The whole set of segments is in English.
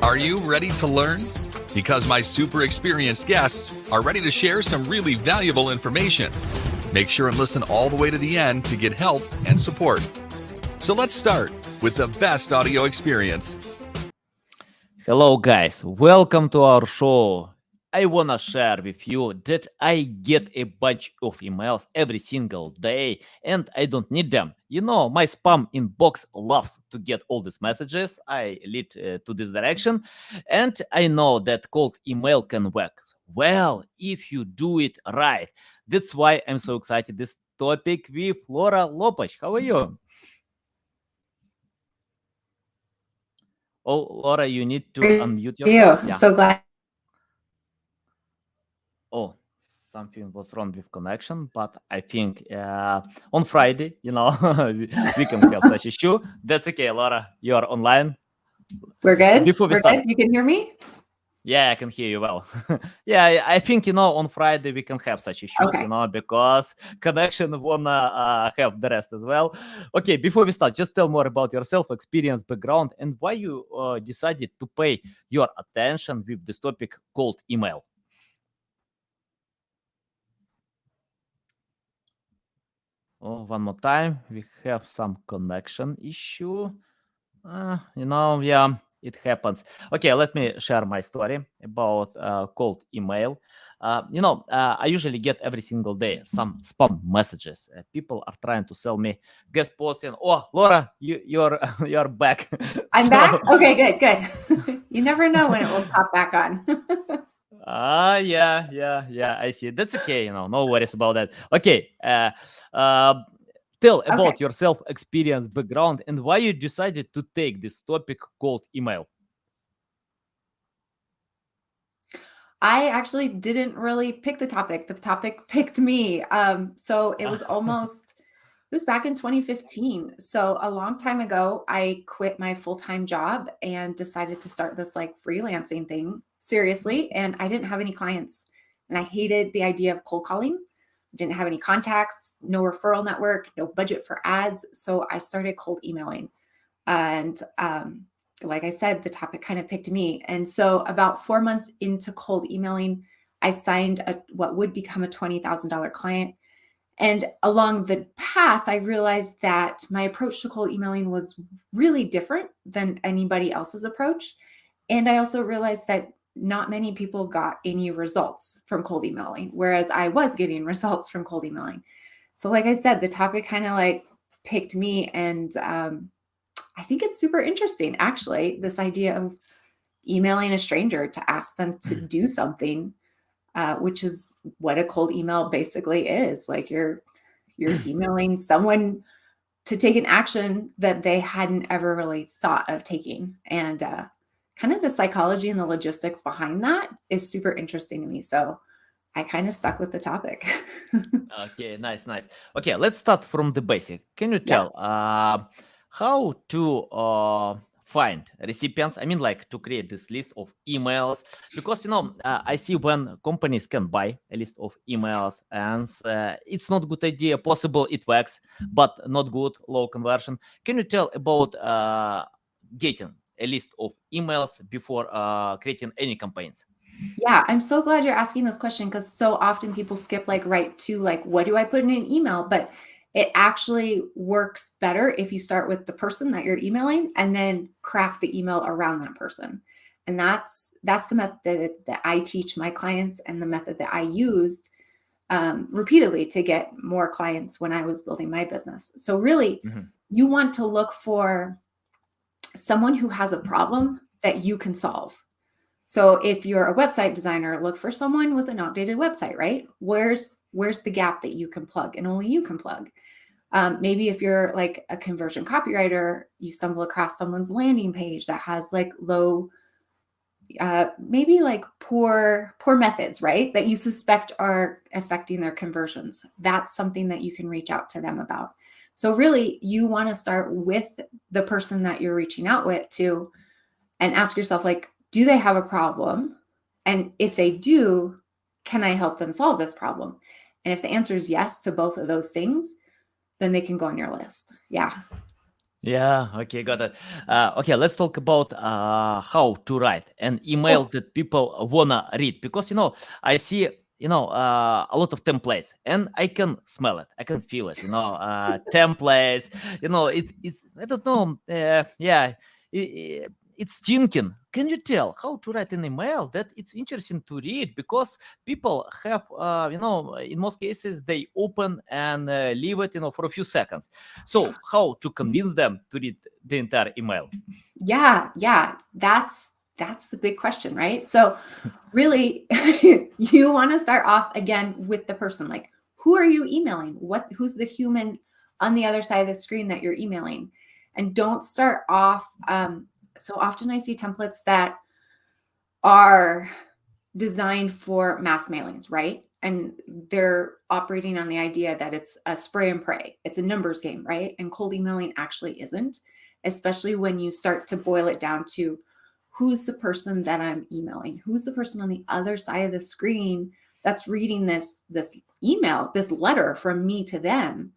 Are you ready to learn? Because my super experienced guests are ready to share some really valuable information. Make sure and listen all the way to the end to get help and support. So let's start with the best audio experience. Hello guys, welcome to our show. I wanna share with you that I get a bunch of emails every single day and I don't need them. You know, my spam inbox loves to get all these messages. I lead to this direction and I know that cold email can work. Well, if you do it right. That's why I'm so excited this topic with Laura Lopuch. How are you? Oh, Laura, you need to unmute yourself. I'm so glad. Oh, something was wrong with connection, but I think on Friday, we can have such issue. That's okay, Laura. You are online. We're good. Before we We're start, good. You can hear me? yeah, I can hear you well. Yeah, I think on Friday we can have such issues, Okay. Because connection wanna have the rest as well. Okay, before we start, just tell more about yourself, experience, background, and why you decided to pay your attention with this topic called email. Oh, one more time. We have some connection issue. Yeah, it happens. Okay, let me share my story about cold email. I usually get every single day some spam messages. People are trying to sell me guest posting. Oh, Laura, you're back. I'm back? Okay, good. You never know when it will pop back on. Yeah. I see. That's okay. No worries about that. Okay. Tell about yourself, experience, background, and why you decided to take this topic called email. I actually didn't really pick the topic. The topic picked me. So it was it was back in 2015. So a long time ago, I quit my full-time job and decided to start this like freelancing thing seriously. And I didn't have any clients. And I hated the idea of cold calling. Didn't have any contacts, no referral network, no budget for ads. So I started cold emailing. And like I said, the topic kind of picked me. And so about 4 months into cold emailing, I signed what would become a $20,000 client. And along the path, I realized that my approach to cold emailing was really different than anybody else's approach. And I also realized that not many people got any results from cold emailing, whereas I was getting results from cold emailing. So like I said, the topic kind of like picked me, and I think it's super interesting, actually, this idea of emailing a stranger to ask them to do something, which is what a cold email basically is. Like you're emailing someone to take an action that they hadn't ever really thought of taking. And kind of the psychology and the logistics behind that is super interesting to me. So I kind of stuck with the topic. Okay, nice. Okay, let's start from the basic. Can you tell how to find recipients? I mean, like to create this list of emails, because I see when companies can buy a list of emails, and it's not good idea. Possible it works, but not good, low conversion. Can you tell about getting a list of emails before creating any campaigns? Yeah, I'm so glad you're asking this question, because so often people skip like right to like, what do I put in an email? But it actually works better if you start with the person that you're emailing and then craft the email around that person. And that's the method that I teach my clients, and the method that I used repeatedly to get more clients when I was building my business. So really, you want to look for someone who has a problem that you can solve. So if you're a website designer, look for someone with an outdated website, right? Where's the gap that you can plug and only you can plug? Maybe if you're like a conversion copywriter, you stumble across someone's landing page that has like low, maybe like poor methods, right? That you suspect are affecting their conversions. That's something that you can reach out to them about. So really, you want to start with the person that you're reaching out with to, and ask yourself, like, do they have a problem? And if they do, can I help them solve this problem? And if the answer is yes to both of those things, then they can go on your list. Yeah. Yeah, okay, got it. Okay, let's talk about how to write an email Oh, that people wanna read, because I see a lot of templates, and I can smell it, I can feel it. Templates. It's I don't know. Yeah, i- it's stinking. Can you tell how to write an email that it's interesting to read? Because people have, in most cases they open and leave it, for a few seconds. So, how to convince them to read the entire email? yeah. That's the big question, right? So really, you want to start off again with the person. Like, who are you emailing? Who's the human on the other side of the screen that you're emailing? And don't start off. So often I see templates that are designed for mass mailings, right? And they're operating on the idea that it's a spray and pray. It's a numbers game, right? And cold emailing actually isn't, especially when you start to boil it down to who's the person that I'm emailing? Who's the person on the other side of the screen that's reading this email, this letter from me to them?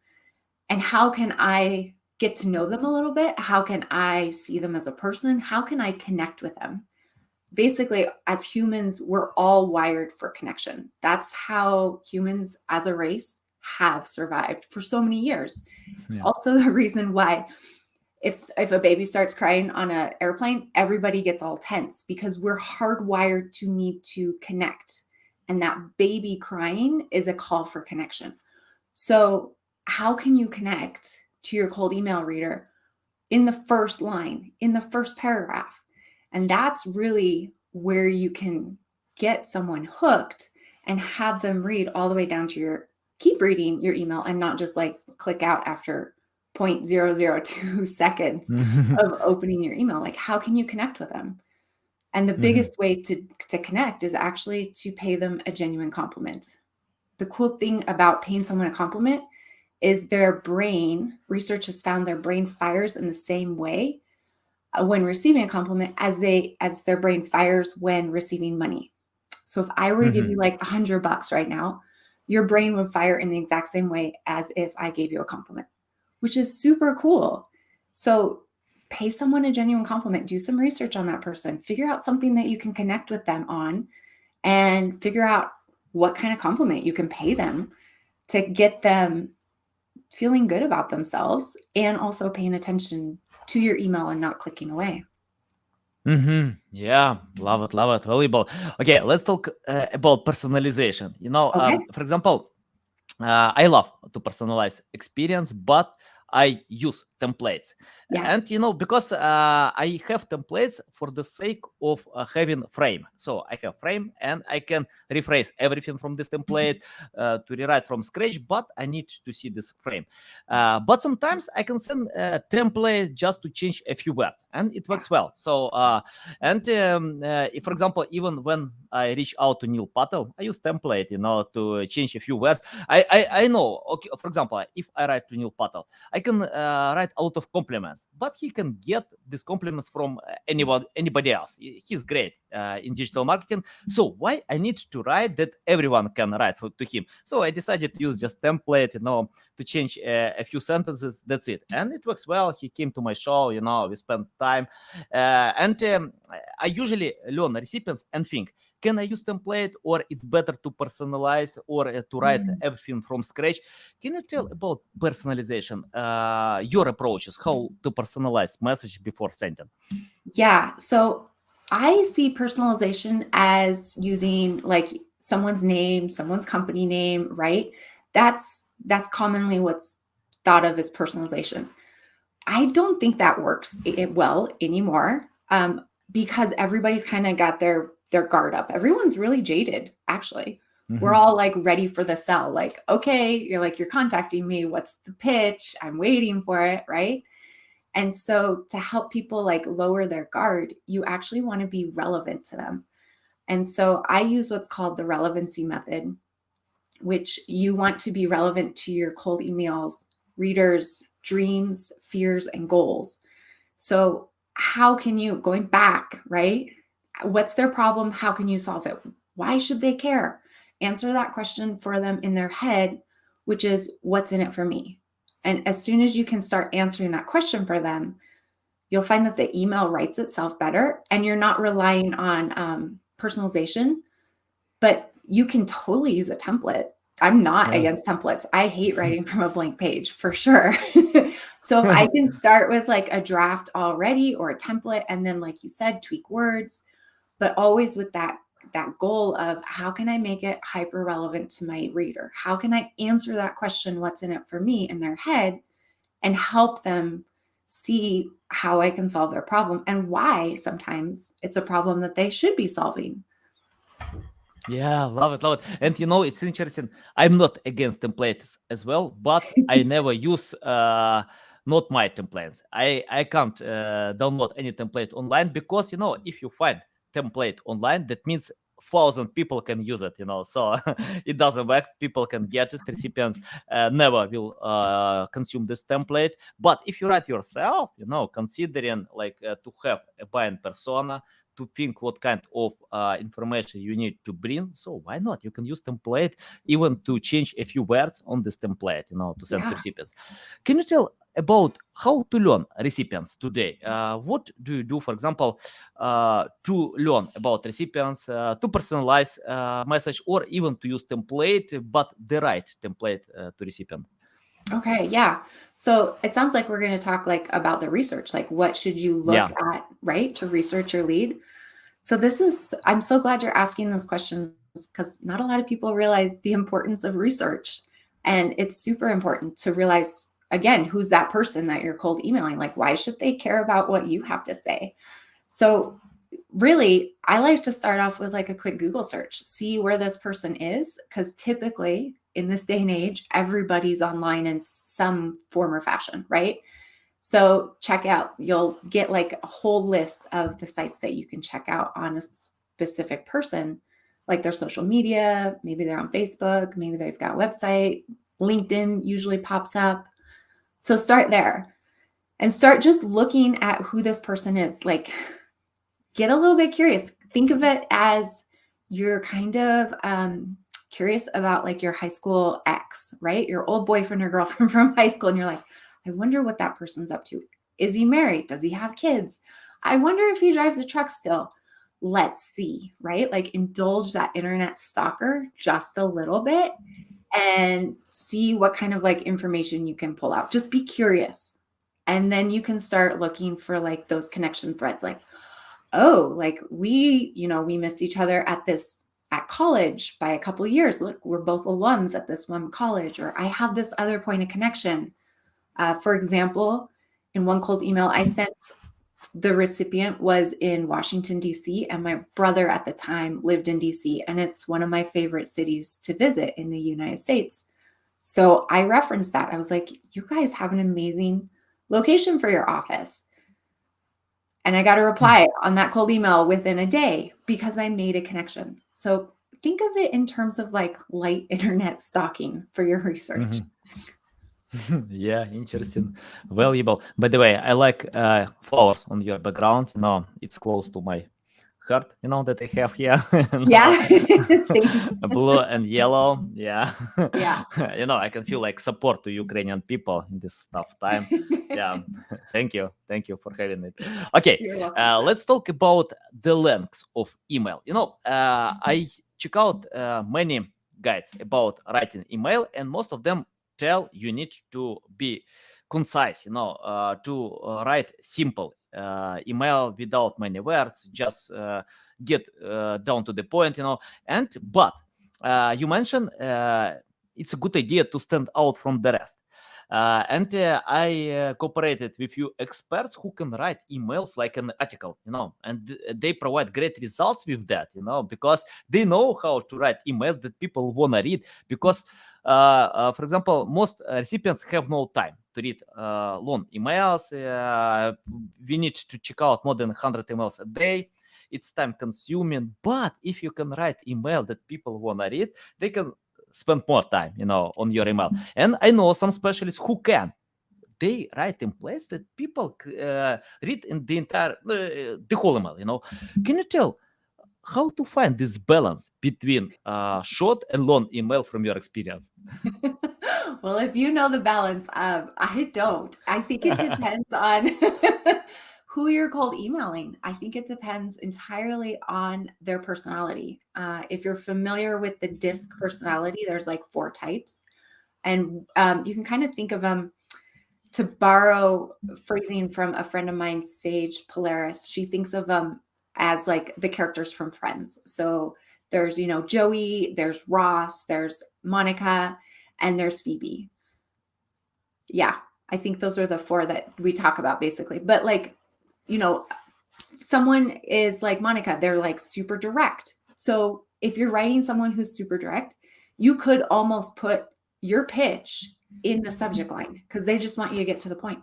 And how can I get to know them a little bit? How can I see them as a person? How can I connect with them? Basically, as humans, we're all wired for connection. That's how humans as a race have survived for so many years. It's Yeah. also the reason why if a baby starts crying on an airplane, everybody gets all tense, because we're hardwired to need to connect. And that baby crying is a call for connection. So how can you connect to your cold email reader in the first line, in the first paragraph? And that's really where you can get someone hooked and have them read all the way down to keep reading your email, and not just like click out after 0.002 seconds of opening your email. Like, how can you connect with them? And the biggest way to connect is actually to pay them a genuine compliment. The cool thing about paying someone a compliment is research has found their brain fires in the same way when receiving a compliment as their brain fires when receiving money. So if I were to give you like $100 right now, your brain would fire in the exact same way as if I gave you a compliment, which is super cool. So pay someone a genuine compliment, do some research on that person, figure out something that you can connect with them on, and figure out what kind of compliment you can pay them to get them feeling good about themselves, and also paying attention to your email and not clicking away. Yeah, love it, love it. Valuable. Okay, let's talk about personalization. Okay. For example, I love to personalize experience, but I use templates. Yeah. And because I have templates for the sake of having frame. So I have frame, and I can rephrase everything from this template to rewrite from scratch, but I need to see this frame. But sometimes I can send a template just to change a few words, and it works well. So if, for example, even when I reach out to Neil Patel, I use template, to change a few words. I know. Okay, for example, if I write to Neil Patel, I can write a lot of compliments, but he can get these compliments from anybody else. He's great in digital marketing. So why I need to write that everyone can write to him? So I decided to use just template, to change a few sentences. That's it, and it works well. He came to my show. We spent time, and I usually learn recipients and think, can I use template, or it's better to personalize, or to write everything from scratch? Can you tell about personalization, your approaches, how to personalize message before sending? Yeah. So I see personalization as using like someone's name, someone's company name, right? That's commonly what's thought of as personalization. I don't think that works well anymore, because everybody's kind of got their guard up. Everyone's really jaded, actually. We're all like ready for the sell. Like, okay, you're contacting me. What's the pitch? I'm waiting for it, right? And so to help people like lower their guard, you actually want to be relevant to them. And so I use what's called the relevancy method, which you want to be relevant to your cold emails, readers, dreams, fears, and goals. So how can you, going back, right? What's their problem? How can you solve it? Why should they care? Answer that question for them in their head, which is, what's in it for me? And as soon as you can start answering that question for them, you'll find that the email writes itself better and you're not relying on personalization, but you can totally use a template. I'm not Yeah. against templates. I hate writing from a blank page for sure. So if I can start with like a draft already or a template, and then like you said, tweak words, but always with that goal of how can I make it hyper relevant to my reader? How can I answer that question, what's in it for me, in their head, and help them see how I can solve their problem and why sometimes it's a problem that they should be solving. Yeah, love it, love it. And it's interesting. I'm not against templates as well, but I never use not my templates. I can't download any template online because if you find template online, that means 1,000 people can use it. So it doesn't work. People can get it. Recipients never will consume this template. But if you write yourself, considering like to have a buying persona, to think what kind of information you need to bring. So why not? You can use template even to change a few words on this template, to send to Yeah. recipients. Can you tell about how to learn recipients today? What do you do, for example, to learn about recipients, to personalize message, or even to use template, but the right template to recipient? Okay, yeah. So it sounds like we're going to talk like about the research, like what should you look Yeah. at, right, to research your lead. So I'm so glad you're asking those questions because not a lot of people realize the importance of research. And it's super important to realize, again, who's that person that you're cold emailing? Like, why should they care about what you have to say? So really, I like to start off with like a quick Google search, see where this person is, because typically in this day and age, everybody's online in some form or fashion, right? So check out, you'll get like a whole list of the sites that you can check out on a specific person, like their social media, maybe they're on Facebook, maybe they've got a website, LinkedIn usually pops up. So start there and start just looking at who this person is. Like, get a little bit curious. Think of it as you're kind of curious about like your high school ex, right? Your old boyfriend or girlfriend from high school. And you're like, I wonder what that person's up to. Is he married? Does he have kids? I wonder if he drives a truck still. Let's see, right? Like indulge that internet stalker just a little bit and see what kind of like information you can pull out. Just be curious. And then you can start looking for like those connection threads, like, oh, like we missed each other at college by a couple of years. Look, we're both alums at this one college, or I have this other point of connection. For example, in one cold email I sent, the recipient was in Washington, D.C., and my brother at the time lived in D.C., and it's one of my favorite cities to visit in the United States. So I referenced that. I was like, you guys have an amazing location for your office. And I got a reply on that cold email within a day because I made a connection. So think of it in terms of like light internet stalking for your research. Yeah, interesting, valuable. By the way, I like flowers on your background. It's close to my heart. That I have here. Yeah. Thanks. Blue and yellow. Yeah. Yeah. I can feel like support to Ukrainian people in this tough time. Yeah. Thank you for having it. Okay. You're welcome. Let's talk about the length of email. I check out many guides about writing email, and most of them tell you need to be concise, to write simple email without many words, just get down to the point, but you mentioned it's a good idea to stand out from the rest. And I cooperated with few experts who can write emails like an article, and they provide great results with that, because they know how to write emails that people want to read. Because, for example, most recipients have no time to read long emails. We need to check out more than 100 emails a day. It's time consuming, but if you can write email that people want to read, they can spend more time, on your email. And I know some specialists who can. They write templates that people read in the entire, the whole email, Can you tell how to find this balance between short and long email from your experience? Well, if you know the balance, I don't. I think it depends on who you're cold emailing. I think it depends entirely on their personality. If you're familiar with the DISC personality, there's like 4 types. And you can kind of think of them, to borrow phrasing from a friend of mine, Sage Polaris. She thinks of them as like the characters from Friends. So there's, Joey, there's Ross, there's Monica, and there's Phoebe. Yeah, I think those are the 4 that we talk about basically. But like, someone is like Monica, they're like super direct. So if you're writing someone who's super direct, you could almost put your pitch in the subject line because they just want you to get to the point.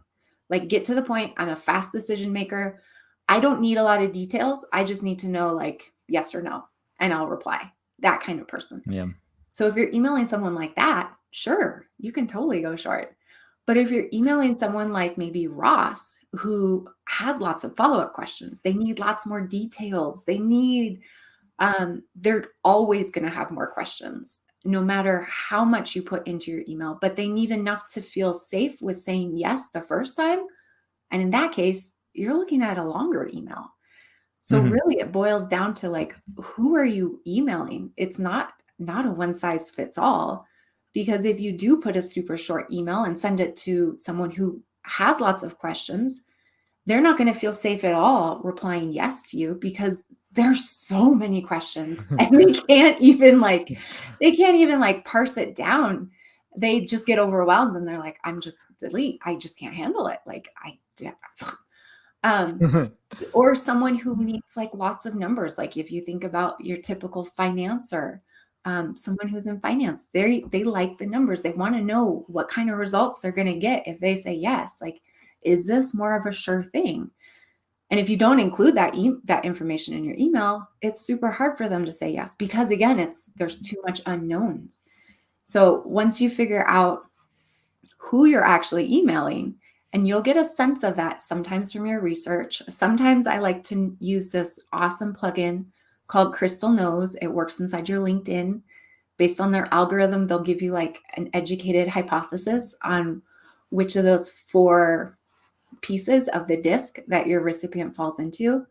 Like, get to the point. I'm a fast decision maker. I don't need a lot of details. I just need to know like yes or no, and I'll reply. That kind of person. Yeah. So if you're emailing someone like that, sure, you can totally go short. But if you're emailing someone like maybe Ross, who has lots of follow-up questions, they need lots more details. They need, they're always going to have more questions, no matter how much you put into your email, but they need enough to feel safe with saying yes the first time. And in that case, you're looking at a longer email. So really it boils down to like, who are you emailing? It's not a one size fits all, because if you do put a super short email and send it to someone who has lots of questions, they're not going to feel safe at all replying yes to you because there's so many questions and they can't even parse it down. They just get overwhelmed and they're like, I'm just delete. I just can't handle it. Like or someone who needs like lots of numbers. Like if you think about your typical financer, someone who's in finance, they like the numbers. They want to know what kind of results they're going to get if they say yes. Like, is this more of a sure thing? And if you don't include that information in your email, it's super hard for them to say yes, because again, there's too much unknowns. So once you figure out who you're actually emailing, and you'll get a sense of that sometimes from your research. Sometimes I like to use this awesome plugin called Crystal Knows. It works inside your LinkedIn. Based on their algorithm, they'll give you like an educated hypothesis on which of those 4 pieces of the DISC that your recipient falls into,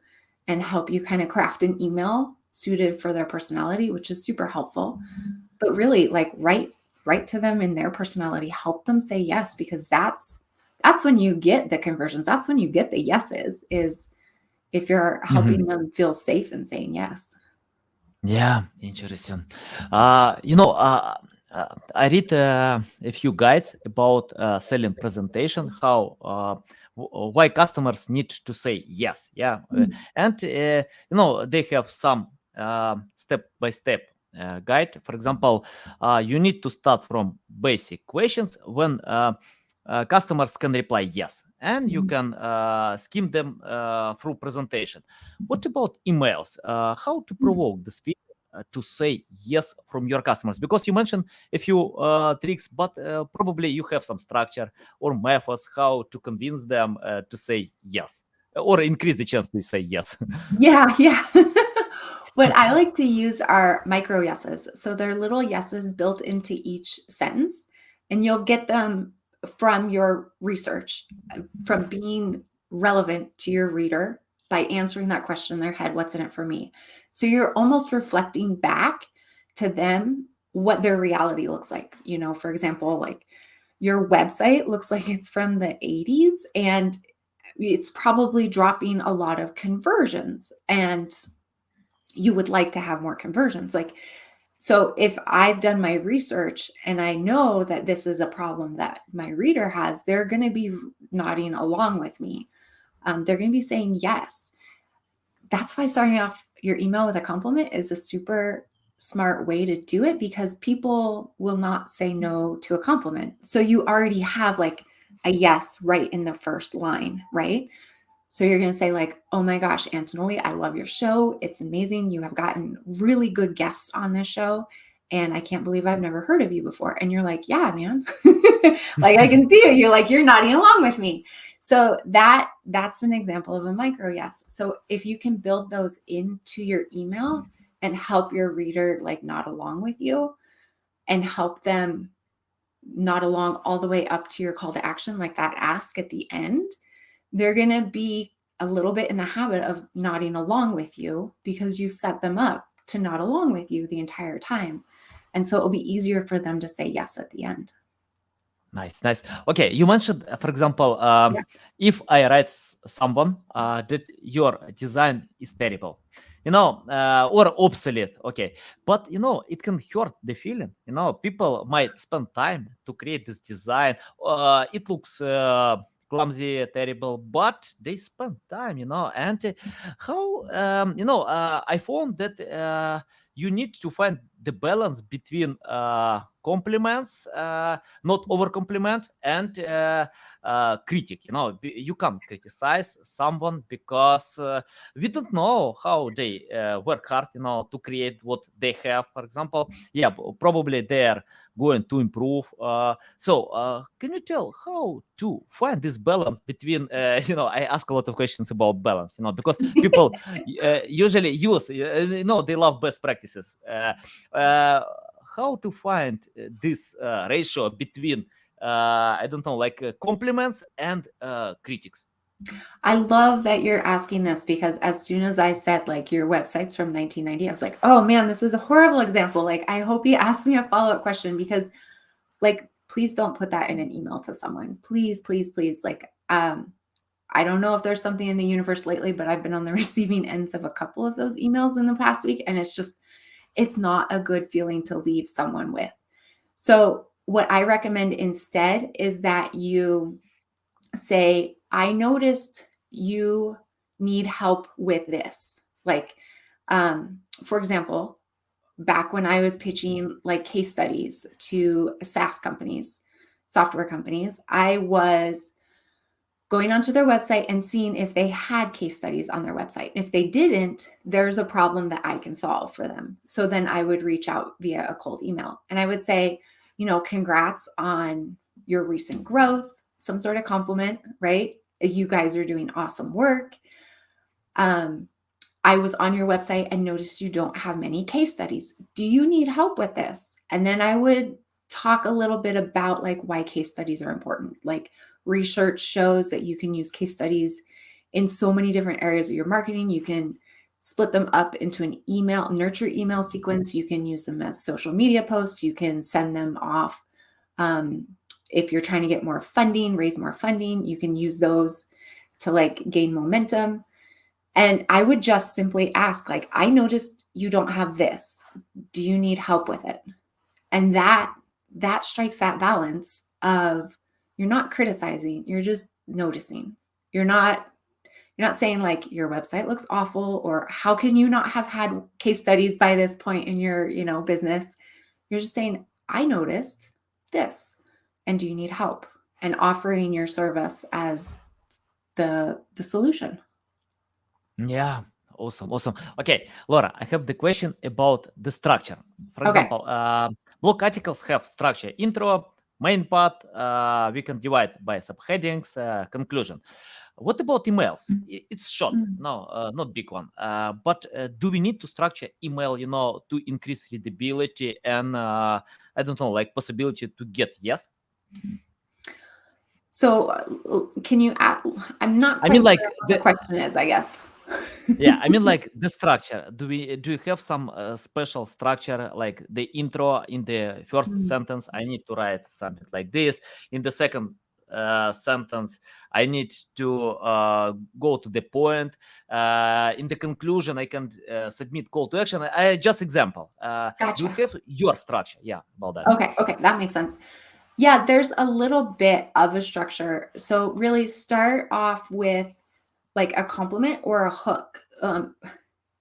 and help you kind of craft an email suited for their personality, which is super helpful. But really, like, write to them in their personality, help them say yes, because that's when you get the conversions. That's when you get the yeses, is if you're helping them feel safe in saying yes. Yeah, interesting. I read a few guides about selling presentation, how why customers need to say yes. Yeah, and they have some step-by-step guide. For example, you need to start from basic questions when customers can reply yes, and you can skim them through presentation. What about emails? How to provoke the speaker to say yes from your customers? Because you mentioned a few tricks, but probably you have some structure or methods how to convince them to say yes, or increase the chance to say yes. Yeah. What I like to use are micro yeses. So they're little yeses built into each sentence, and you'll get them from your research, from being relevant to your reader by answering that question in their head, what's in it for me? So you're almost reflecting back to them what their reality looks like. For example, like your website looks like it's from the 80s and it's probably dropping a lot of conversions, and you would like to have more conversions. So if I've done my research and I know that this is a problem that my reader has, they're going to be nodding along with me. They're going to be saying yes. That's why starting off your email with a compliment is a super smart way to do it, because people will not say no to a compliment. So you already have like a yes right in the first line, right? So you're going to say like, oh my gosh, Antonelli, I love your show. It's amazing. You have gotten really good guests on this show, and I can't believe I've never heard of you before. And you're like, yeah, man, like I can see you're nodding along with me. So that's an example of a micro yes. So if you can build those into your email and help your reader like nod along with you and help them nod along all the way up to your call to action, like that ask at the end, they're going to be a little bit in the habit of nodding along with you because you've set them up to nod along with you the entire time. And so it'll be easier for them to say yes at the end. Nice, nice. Okay, you mentioned, for example, Yeah. if I write someone that your design is terrible, or obsolete, okay, but it can hurt the feeling. People might spend time to create this design. It looks clumsy, terrible, but they spend time, and how, I found that you need to find the balance between compliments, not over compliment, and critic. You can't criticize someone because we don't know how they work hard, to create what they have. For example, yeah, probably they're going to improve. So can you tell how to find this balance between, I ask a lot of questions about balance, because people usually use, they love best practices. How to find this ratio between, I don't know, like compliments and critics? I love that you're asking this because as soon as I said like your website's from 1990, I was like, oh man, this is a horrible example. Like, I hope you ask me a follow-up question because like, please don't put that in an email to someone. Please, please, please. Like, I don't know if there's something in the universe lately, but I've been on the receiving ends of a couple of those emails in the past week. And it's not a good feeling to leave someone with. So what I recommend instead is that you say, I noticed you need help with this. Like, for example, back when I was pitching like case studies to SaaS companies, software companies, I was going onto their website and seeing if they had case studies on their website. If they didn't, there's a problem that I can solve for them. So then I would reach out via a cold email and I would say, congrats on your recent growth, some sort of compliment, right? You guys are doing awesome work. I was on your website and noticed you don't have many case studies. Do you need help with this? And then I would talk a little bit about like why case studies are important. Like, research shows that you can use case studies in so many different areas of your marketing. You can split them up into an nurture email sequence. You can use them as social media posts. You can send them off. If you're trying to get more funding, raise more funding, you can use those to like gain momentum. And I would just simply ask, like, I noticed you don't have this. Do you need help with it? And that strikes that balance of, you're not criticizing, you're just noticing. You're not saying like your website looks awful or how can you not have had case studies by this point in your, business. You're just saying, I noticed this and do you need help? And offering your service as the solution. Yeah, awesome, awesome. Okay, Laura, I have the question about the structure. For Okay. example, blog articles have structure: intro, main part. We can divide by subheadings, conclusion. What about emails? It's short, no, not big one. But do we need to structure email, to increase readability and I don't know, like possibility to get yes? So can you add? I'm not. I mean, quite like sure what the question is, I guess. Yeah, I mean, like the structure. Do you have some special structure, like the intro in the first sentence? I need to write something like this. In the second sentence, I need to go to the point. In the conclusion, I can submit call to action. Just example. Gotcha. Do you have your structure? Yeah, about that. Okay, that makes sense. Yeah, there's a little bit of a structure. So really start off with like a compliment or a hook.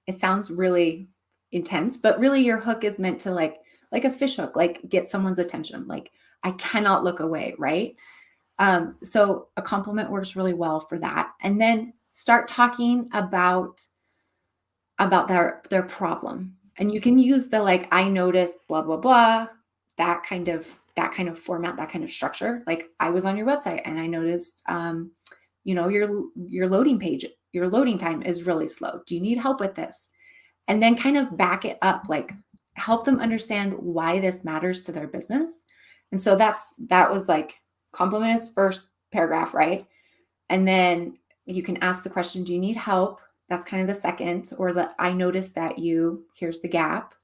It sounds really intense, but really your hook is meant to like a fish hook, like get someone's attention. Like, I cannot look away, right? So a compliment works really well for that. And then start talking about their problem. And you can use the like, I noticed blah, blah, blah, that kind of format, that kind of structure. Like, I was on your website and I noticed, your loading page, your loading time is really slow. Do you need help with this? And then kind of back it up, like help them understand why this matters to their business. And so that was like compliment is first paragraph, right? And then you can ask the question, do you need help? That's kind of the second, or the I noticed that here's the gap.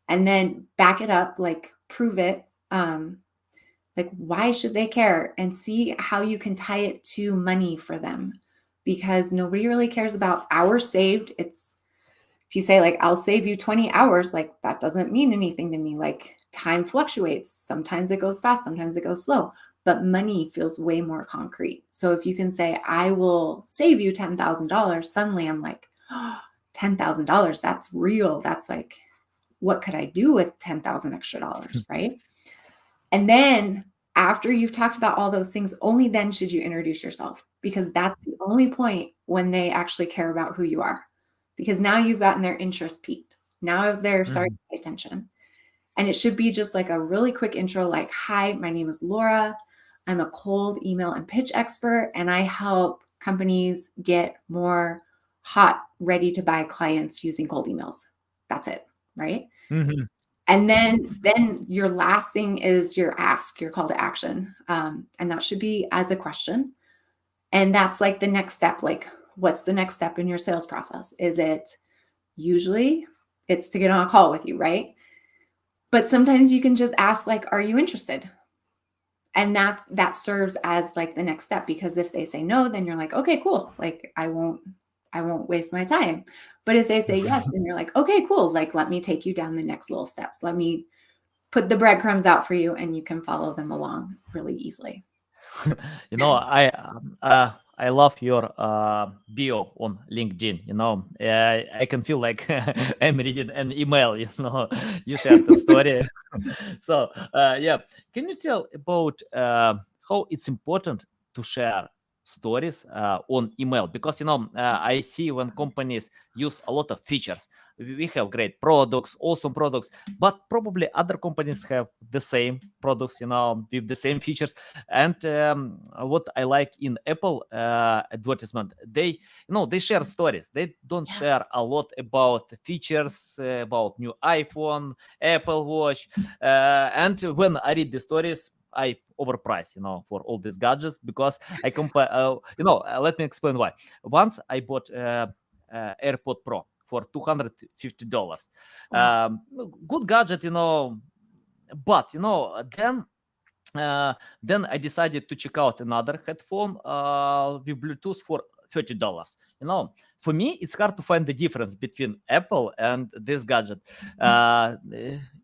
And then back it up, like prove it. Like, why should they care? And see how you can tie it to money for them, because nobody really cares about hours saved. If you say like, I'll save you 20 hours, like that doesn't mean anything to me. Like time fluctuates. Sometimes it goes fast, sometimes it goes slow, but money feels way more concrete. So if you can say, I will save you $10,000, suddenly I'm like, oh, $10,000, that's real. That's like, what could I do with 10,000 extra dollars, right? And then after you've talked about all those things, only then should you introduce yourself, because that's the only point when they actually care about who you are, because now you've gotten their interest peaked. Now they're starting to pay attention. And it should be just like a really quick intro, like, hi, my name is Laura. I'm a cold email and pitch expert, and I help companies get more hot, ready to buy clients using cold emails. That's it, right? Mm-hmm. And then your last thing is your ask, your call to action. And that should be as a question. And that's like the next step. Like, what's the next step in your sales process? Usually it's to get on a call with you, right? But sometimes you can just ask, like, are you interested? And that serves as like the next step, because if they say no, then you're like, okay, cool. Like, I won't waste my time. But if they say yes, then you're like, okay, cool. Like, let me take you down the next little steps. Let me put the breadcrumbs out for you, and you can follow them along really easily. You know, I love your bio on LinkedIn. You know, I can feel like I'm reading an email. You know, you shared the story. So yeah, can you tell about how it's important to share stories on email? Because I see when companies use a lot of features, we have great products, awesome products, but probably other companies have the same products, with the same features. And what I like in Apple advertisement, they share stories. They don't share a lot about features, about new iPhone, Apple Watch. And when I read the stories, I overprice, for all these gadgets, because I compare. Let me explain why. Once I bought AirPod Pro for $250. Good gadget, but then I decided to check out another headphone with Bluetooth for $30. For me, it's hard to find the difference between Apple and this gadget.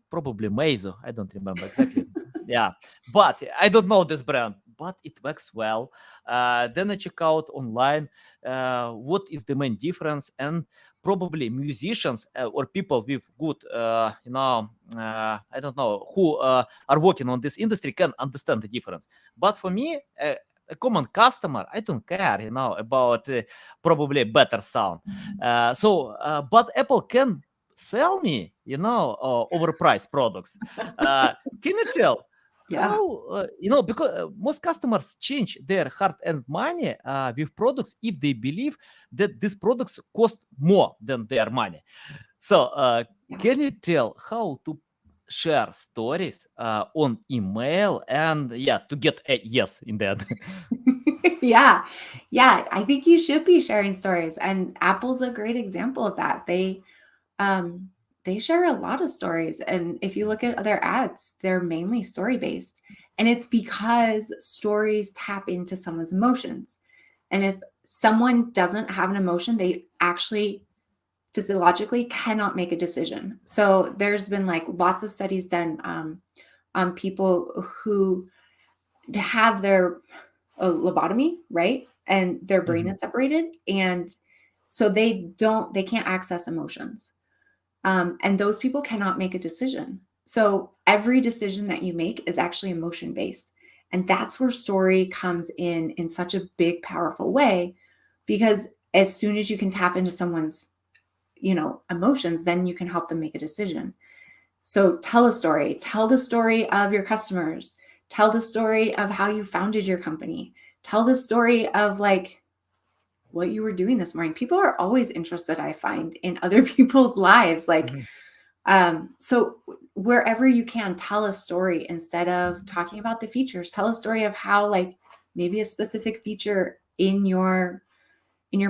Probably Meizu. I don't remember exactly. Yeah, but I don't know this brand, but it works well. Then I check out online what is the main difference, and probably musicians or people with good, I don't know, who are working on this industry can understand the difference. But for me, a common customer, I don't care, about probably better sound. But Apple can sell me, overpriced products. Can you tell? Yeah. How, because most customers change their hard-earned money with products if they believe that these products cost more than their money. So, can you tell how to share stories on email and to get a yes in that? Yeah. I think you should be sharing stories, and Apple's a great example of that. They share a lot of stories, and if you look at their ads, they're mainly story based, and it's because stories tap into someone's emotions. And if someone doesn't have an emotion, they actually physiologically cannot make a decision. So there's been like lots of studies done on people who have their lobotomy, right? And their brain is separated. And so they can't access emotions. And those people cannot make a decision. So every decision that you make is actually emotion based. And that's where story comes in such a big, powerful way, because as soon as you can tap into someone's, emotions, then you can help them make a decision. So tell a story, tell the story of your customers, tell the story of how you founded your company, tell the story of like what you were doing this morning. People are always interested, I find, in other people's lives. Like, so wherever you can, tell a story instead of talking about the features. Tell a story of how, like, maybe a specific feature in your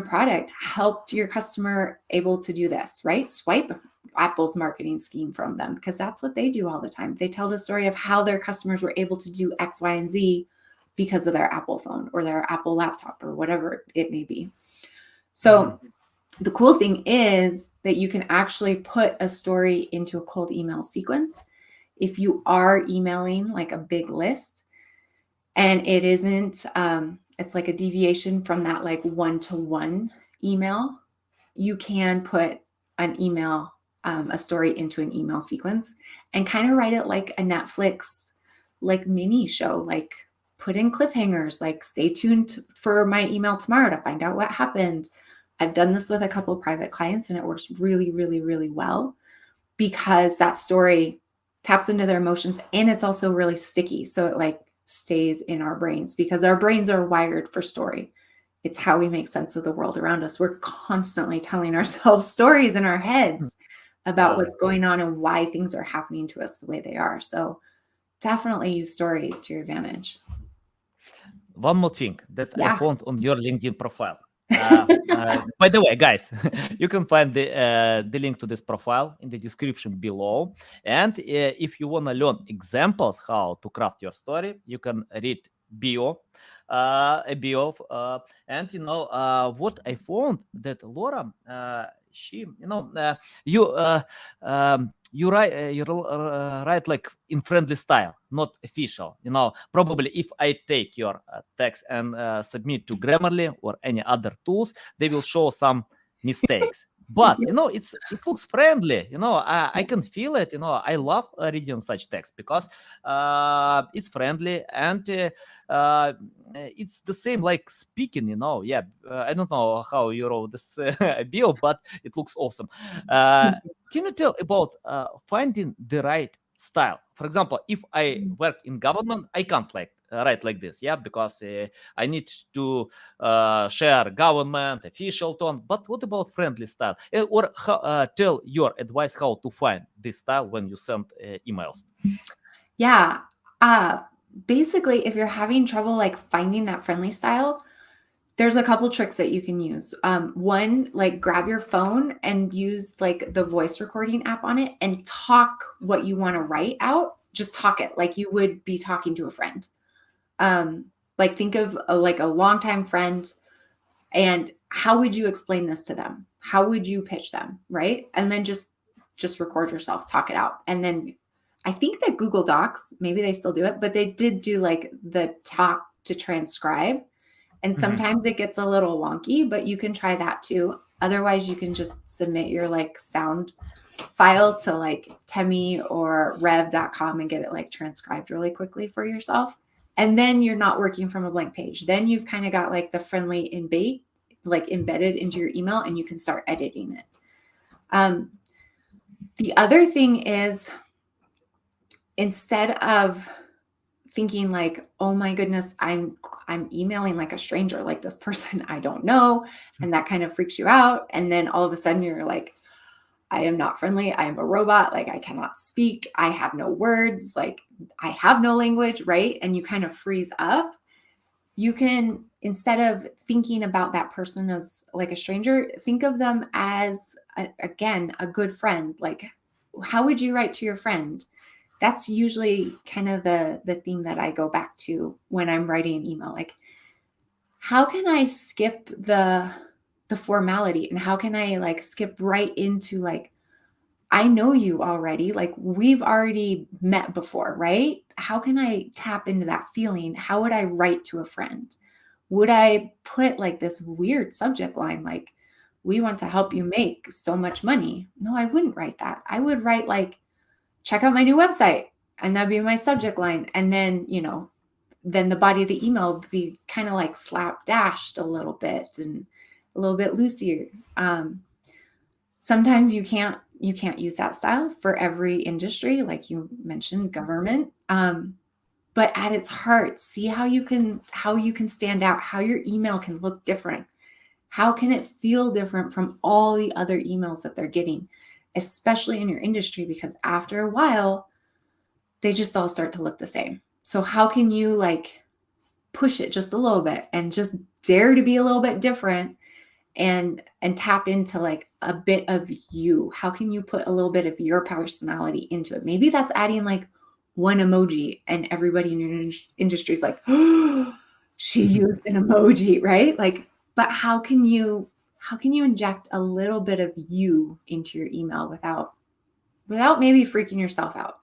product helped your customer able to do this, right? Swipe Apple's marketing scheme from them, because that's what they do all the time. They tell the story of how their customers were able to do X, Y, and Z because of their Apple phone or their Apple laptop or whatever it may be. So the cool thing is that you can actually put a story into a cold email sequence if you are emailing like a big list, and it isn't it's like a deviation from that like one-to-one email. You can put an email, a story into an email sequence and kind of write it like a Netflix like mini show, like put in cliffhangers, like stay tuned for my email tomorrow to find out what happened. I've done this with a couple of private clients and it works really, really, really well because that story taps into their emotions and it's also really sticky. So it like stays in our brains because our brains are wired for story. It's how we make sense of the world around us. We're constantly telling ourselves stories in our heads about what's going on and why things are happening to us the way they are. So definitely use stories to your advantage. One more thing that I Yeah. found on your LinkedIn profile. By the way, guys, you can find the link to this profile in the description below. And if you want to learn examples how to craft your story, you can read a bio. And what I found that Laura, she, you write like in friendly style, not official. Probably if I take your text and submit to Grammarly or any other tools, they will show some mistakes. But it looks friendly. I can feel it. I love reading such text because it's friendly and it's the same like speaking. Yeah. I don't know how you wrote this bio, but it looks awesome. Can you tell about finding the right style? For example, if I work in government, I can't write like this, yeah, because I need to share government official tone. But what about friendly style? Or tell your advice how to find this style when you send emails. Yeah. Basically, if you're having trouble like finding that friendly style, there's a couple tricks that you can use. One, like grab your phone and use like the voice recording app on it and talk what you want to write out. Just talk it like you would be talking to a friend. Like think of like a longtime friend and how would you explain this to them? How would you pitch them? Right. And then just record yourself, talk it out. And then I think that Google Docs, maybe they still do it, but they did do like the talk to transcribe. And sometimes it gets a little wonky, but you can try that too. Otherwise, you can just submit your like sound file to like Temi or rev.com and get it like transcribed really quickly for yourself. And then you're not working from a blank page. Then you've kind of got like the friendly embedded into your email and you can start editing it. The other thing is instead of thinking like, oh my goodness, I'm emailing like a stranger, like this person I don't know. And that kind of freaks you out. And then all of a sudden you're like, I am not friendly. I am a robot. Like I cannot speak. I have no words. Like I have no language, right? And you kind of freeze up. You can, instead of thinking about that person as like a stranger, think of them as, again, a good friend. Like how would you write to your friend? That's usually kind of the theme that I go back to when I'm writing an email. Like, how can I skip the formality and how can I like skip right into like, I know you already, like we've already met before, right? How can I tap into that feeling? How would I write to a friend? Would I put like this weird subject line like, we want to help you make so much money? No, I wouldn't write that. I would write like, check out my new website. And that'd be my subject line. And then, then the body of the email would be kind of like slapdashed a little bit and a little bit looser. Sometimes you can't use that style for every industry, like you mentioned, government. But at its heart, see how you can stand out, how your email can look different. How can it feel different from all the other emails that they're getting? especially in your industry, because after a while, they just all start to look the same. So how can you like push it just a little bit and just dare to be a little bit different and tap into like a bit of you? How can you put a little bit of your personality into it? Maybe that's adding like one emoji, and everybody in your industry is like, oh, she used an emoji, right? Like, but how can you inject a little bit of you into your email without maybe freaking yourself out?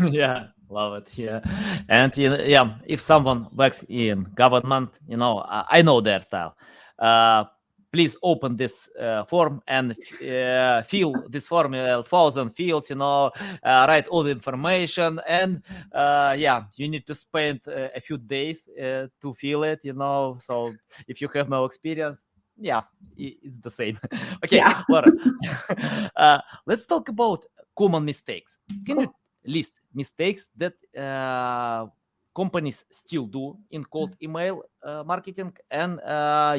Yeah, love it. Yeah, and yeah, if someone works in government, I know their style. Uh, Please open this form and fill this form, 1,000 fields. Write all the information, and yeah, you need to spend a few days to fill it. So if you have no experience, yeah, it's the same. Okay, Yeah. Laura, let's talk about common mistakes. Can you Cool. list mistakes that companies still do in cold email marketing, and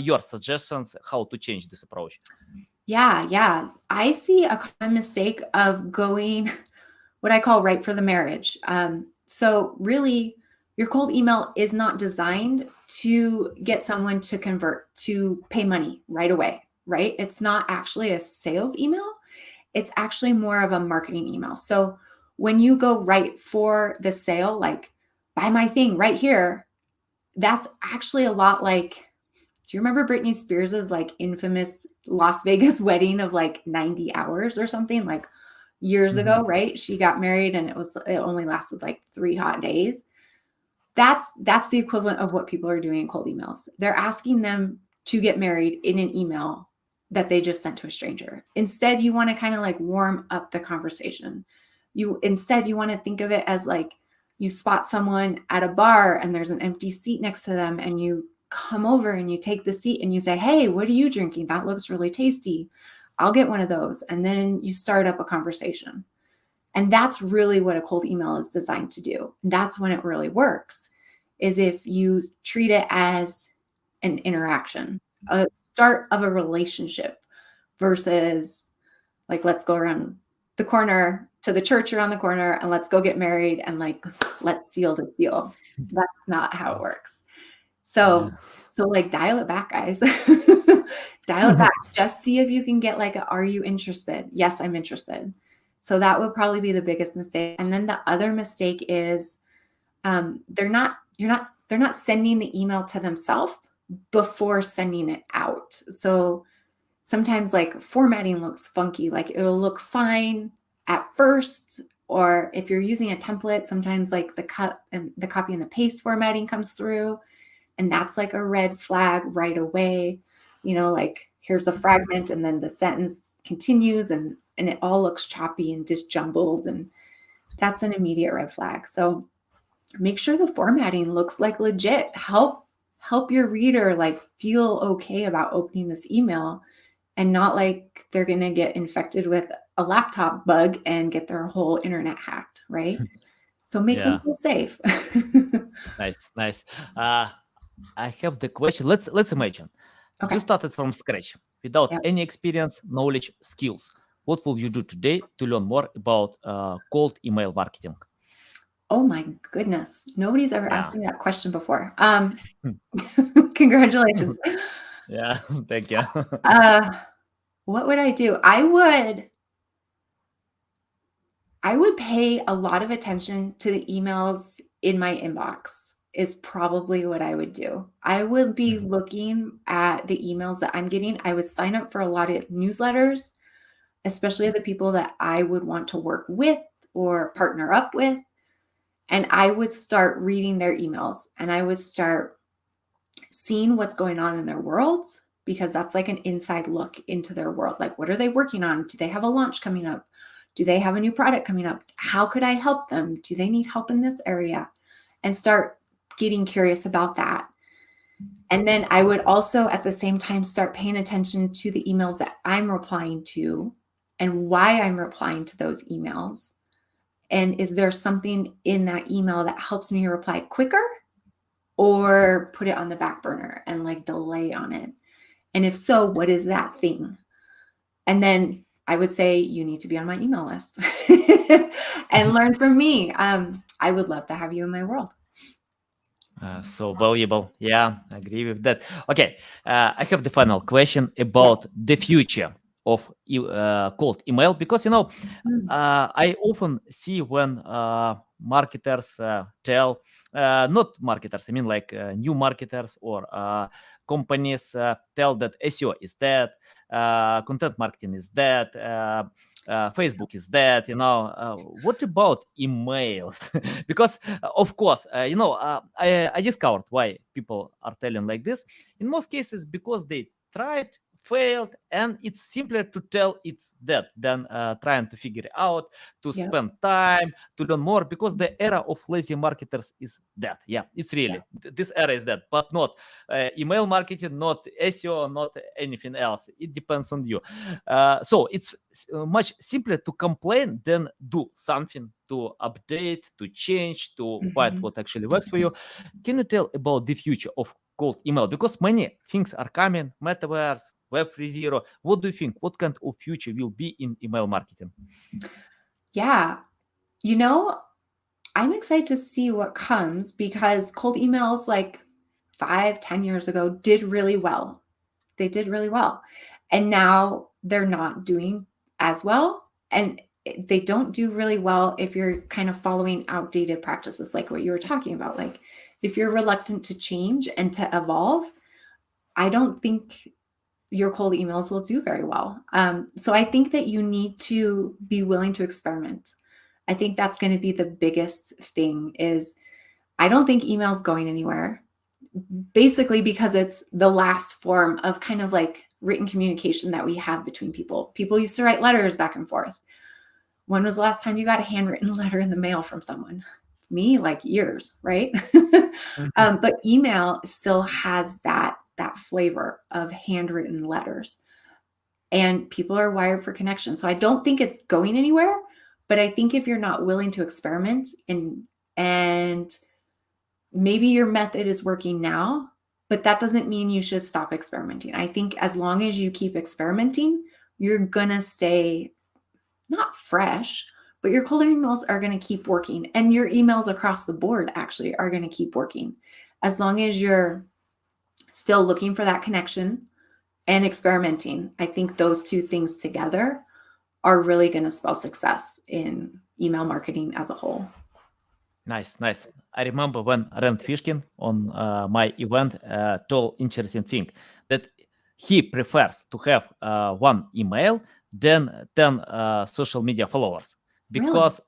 your suggestions how to change this approach? Yeah. I see a common mistake of going what I call right for the marriage. So really, your cold email is not designed to get someone to convert, to pay money right away, right? It's not actually a sales email. It's actually more of a marketing email. So when you go right for the sale, like buy my thing right here, that's actually a lot like, do you remember Britney Spears's like infamous Las Vegas wedding of like 90 hours or something, like years ago, right? She got married and it only lasted like 3 hot days. That's the equivalent of what people are doing in cold emails. They're asking them to get married in an email that they just sent to a stranger. Instead, you want to kind of like warm up the conversation. You want to think of it as like you spot someone at a bar and there's an empty seat next to them, and you come over and you take the seat and you say, "Hey, what are you drinking? That looks really tasty. I'll get one of those." And then you start up a conversation. And that's really what a cold email is designed to do. And that's when it really works, is if you treat it as an interaction, a start of a relationship, versus like, let's go around the corner to the church around the corner and let's go get married and like, let's seal the deal. That's not how it works. So like dial it back, guys. Dial it back. Just see if you can get like, are you interested? Yes, I'm interested. So that would probably be the biggest mistake. And then the other mistake is they're not sending the email to themselves before sending it out. So sometimes like formatting looks funky, like it'll look fine at first, or if you're using a template, sometimes like the cut and the copy and the paste formatting comes through, and that's like a red flag right away. Like here's a fragment and then the sentence continues and it all looks choppy and disjumbled, and that's an immediate red flag. So make sure the formatting looks like legit. Help your reader like feel okay about opening this email, and not like they're going to get infected with a laptop bug and get their whole internet hacked, right? So make them feel safe. Nice. I have the question. Let's imagine you started from scratch without any experience, knowledge, skills. What will you do today to learn more about cold email marketing? Oh my goodness. Nobody's ever asked me that question before. Congratulations. Yeah, thank you. What would I do? I would pay a lot of attention to the emails in my inbox, is probably what I would do. I would be looking at the emails that I'm getting. I would sign up for a lot of newsletters, especially the people that I would want to work with or partner up with. And I would start reading their emails, and I would start seeing what's going on in their worlds, because that's like an inside look into their world. Like, what are they working on? Do they have a launch coming up? Do they have a new product coming up? How could I help them? Do they need help in this area? And start getting curious about that. And then I would also at the same time start paying attention to the emails that I'm replying to and why I'm replying to those emails. And is there something in that email that helps me reply quicker, or put it on the back burner and like delay on it? And if so, what is that thing? And then I would say you need to be on my email list and learn from me. I would love to have you in my world. So valuable. Yeah, I agree with that. Okay, I have the final question Yes. about the future of cold email, because Mm. I often see when marketers tell, not marketers, I mean like new marketers or companies tell that SEO is dead, content marketing is dead, Facebook is dead. What about emails? Because of course, I discovered why people are telling like this. In most cases, because they tried, failed, and it's simpler to tell it's dead than trying to figure it out, to Yep. spend time, to learn more, because the era of lazy marketers is dead. Yeah, it's really, this era is dead, but not email marketing, not SEO, not anything else. It depends on you. So it's much simpler to complain than do something, to update, to change, to find Mhm. what actually works for you. Can you tell about the future of cold email? Because many things are coming, metaverse, Web 3.0. What do you think? What kind of future will be in email marketing? Yeah. I'm excited to see what comes because cold emails like 5, 10 years ago did really well. They did really well. And now they're not doing as well. And they don't do really well if you're kind of following outdated practices, like what you were talking about. Like if you're reluctant to change and to evolve, I don't think your cold emails will do very well. So I think that you need to be willing to experiment. I think that's going to be the biggest thing is I don't think email's going anywhere. Basically because it's the last form of kind of like written communication that we have between people. People used to write letters back and forth. When was the last time you got a handwritten letter in the mail from someone? Me, like years, right? But email still has that flavor of handwritten letters, and people are wired for connection. So I don't think it's going anywhere, but I think if you're not willing to experiment and maybe your method is working now, but that doesn't mean you should stop experimenting. I think as long as you keep experimenting, you're gonna stay not fresh, but your cold emails are going to keep working, and your emails across the board actually are going to keep working as long as you're still looking for that connection and experimenting. I think those two things together are really going to spell success in email marketing as a whole. Nice, nice. I remember when Rand Fishkin on my event told interesting thing that he prefers to have one email than 10 social media followers, Really? because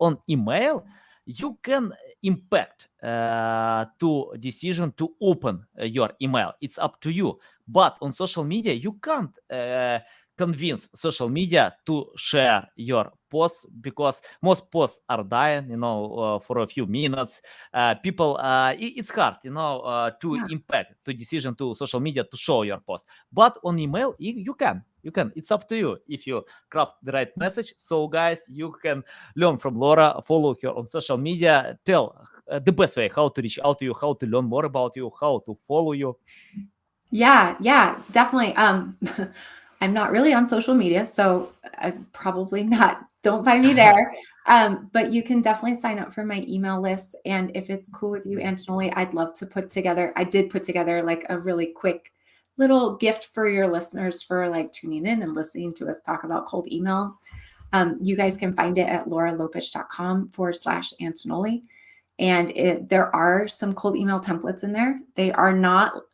on email you can impact to decision to open your email. It's up to you. But on social media you can't convince social media to share your posts, because most posts are dying, for a few minutes. People, it's hard, to Yeah. impact to decision to social media to show your post. But on email, you can. It's up to you if you craft the right message. So, guys, you can learn from Laura, follow her on social media, tell the best way how to reach out to you, how to learn more about you, how to follow you. Yeah, definitely. I'm not really on social media, so probably not. Don't find me there. But you can definitely sign up for my email list. And if it's cool with you, Antonoli, I'd love to I did put together like a really quick little gift for your listeners for like tuning in and listening to us talk about cold emails. You guys can find it at lauralopuch.com/Antonoli. And there are some cold email templates in there. They are not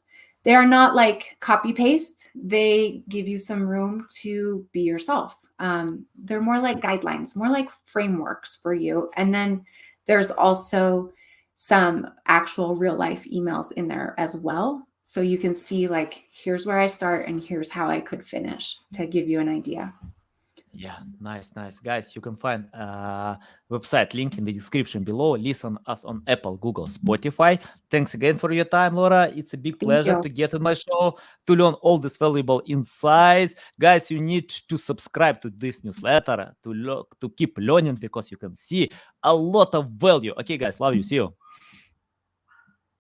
like copy paste. They give you some room to be yourself. They're more like guidelines, more like frameworks for you. And then there's also some actual real life emails in there as well. So you can see like, here's where I start and here's how I could finish to give you an idea. Yeah, nice. Guys, you can find website link in the description below. Listen us on Apple, Google, Spotify. Thanks again for your time, Laura. It's a big pleasure you. to get on my show, to learn all these valuable insights. Guys, you need to subscribe to this newsletter to keep learning, because you can see a lot of value. Okay, guys, love you. See you.